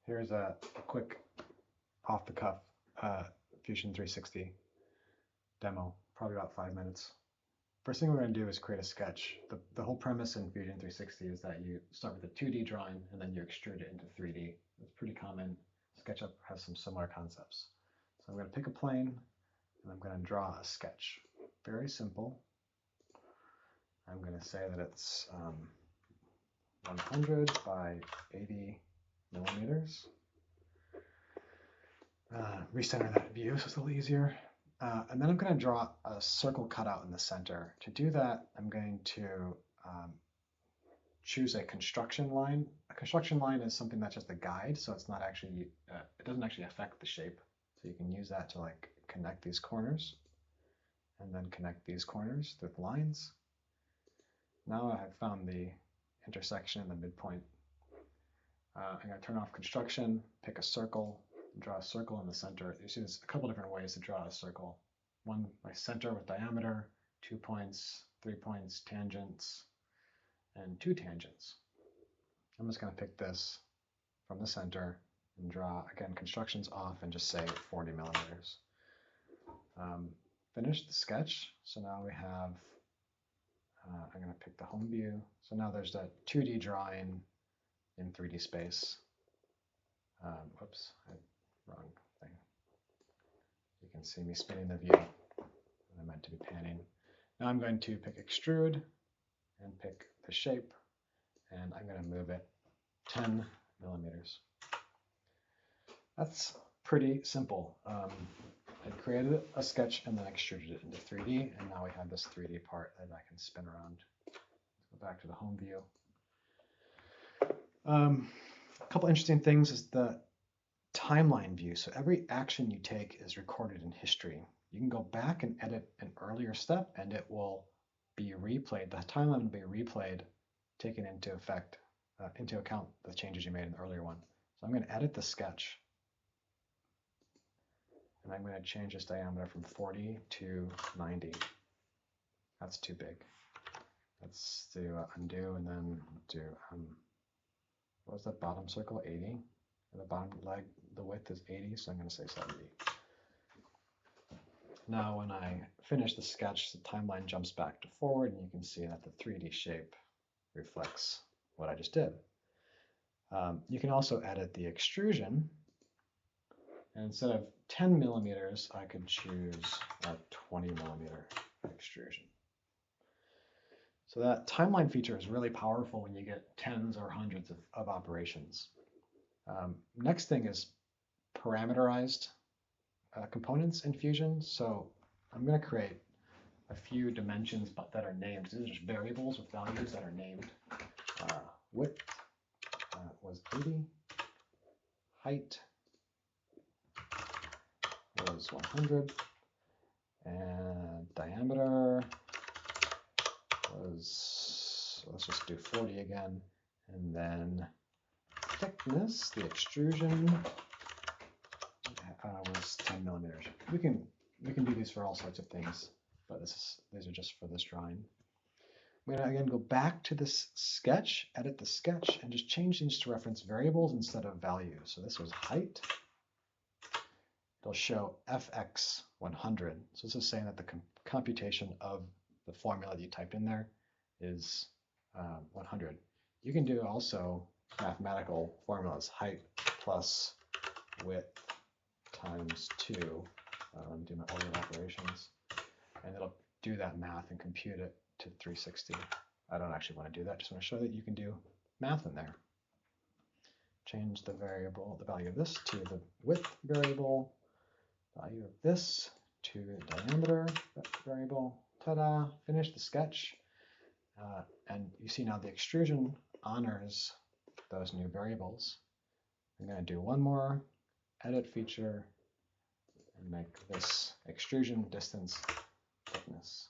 Here's a quick off-the-cuff Fusion 360 demo, probably about 5 minutes. First thing we're going to do is create a sketch. The whole premise in Fusion 360 is that you start with a 2D drawing and then you extrude it into 3D. It's pretty common. SketchUp has some similar concepts. So I'm going to pick a plane and I'm going to draw a sketch. Very simple. I'm going to say that it's 100 by 80 millimeters. Recenter that view so it's a little easier. And then I'm going to draw a circle cutout in the center. To do that, I'm going to choose a construction line. A construction line is something that's just a guide, so it's not actually, it doesn't actually affect the shape. So you can use that to like connect these corners and then connect these corners with lines. Now I have found the intersection and the midpoint. I'm going to turn off construction, pick a circle, draw a circle in the center. You see there's a couple different ways to draw a circle. One by center with diameter, 2 points, 3 points, tangents, and 2 tangents. I'm just going to pick this from the center and draw, again, construction's off and just say 40 millimeters. Finish the sketch. So now we have, I'm going to pick the home view. So now there's that 2D drawing in 3D space. Whoops, wrong thing. You can see me spinning the view. I meant to be panning. Now I'm going to pick extrude and pick the shape, and I'm going to move it 10 millimeters. That's pretty simple. I created a sketch and then extruded it into 3D, and now we have this 3D part that I can spin around. Let's go back to the home view. A couple interesting things is the timeline view. So every action you take is recorded in history. You can go back and edit an earlier step and it will be replayed. The timeline will be replayed, taking into account the changes you made in the earlier one. So I'm going to edit the sketch. And I'm going to change this diameter from 40 to 90. That's too big. Let's do undo and then do, what was that bottom circle, 80? And the bottom leg, the width is 80, so I'm going to say 70. Now when I finish the sketch, the timeline jumps back to forward, and you can see that the 3D shape reflects what I just did. You can also edit the extrusion. And instead of 10 millimeters, I could choose a 20 millimeter extrusion. So that timeline feature is really powerful when you get tens or hundreds of operations. Next thing is parameterized components in Fusion. So I'm going to create a few dimensions that are named. These are just variables with values that are named. Width was 80. Height was 100. And diameter was, let's just do 40 again. And then thickness, the extrusion, was 10 millimeters. We can do these for all sorts of things, but these are just for this drawing. I'm going to again go back to this sketch, edit the sketch, and just change these to reference variables instead of values. So this was height. It'll show fx 100. So this is saying that the computation of the formula that you typed in there is 100. You can do also mathematical formulas, height plus width times 2. Do my order of operations, and it'll do that math and compute it to 360. I don't actually want to do that, just want to show that you can do math in there. Change the variable, the value of this to the width variable, value of this to the diameter variable. Ta-da, finish the sketch. And you see now the extrusion honors those new variables. I'm going to do one more edit feature and make this extrusion distance thickness.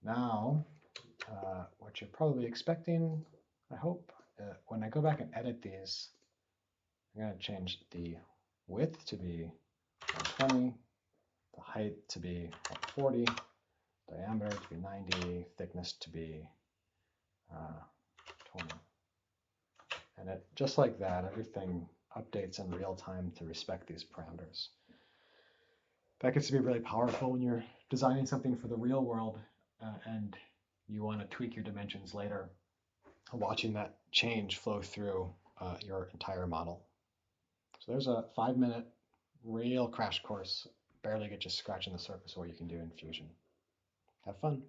Now, what you're probably expecting, I hope, when I go back and edit these, I'm going to change the width to be 120, the height to be 140, diameter to be 90, thickness to be 20. And it, just like that, everything updates in real time to respect these parameters. That gets to be really powerful when you're designing something for the real world and you want to tweak your dimensions later. Watching that change flow through your entire model. So there's a 5-minute real crash course, barely get you scratching the surface of what you can do in Fusion. Have fun.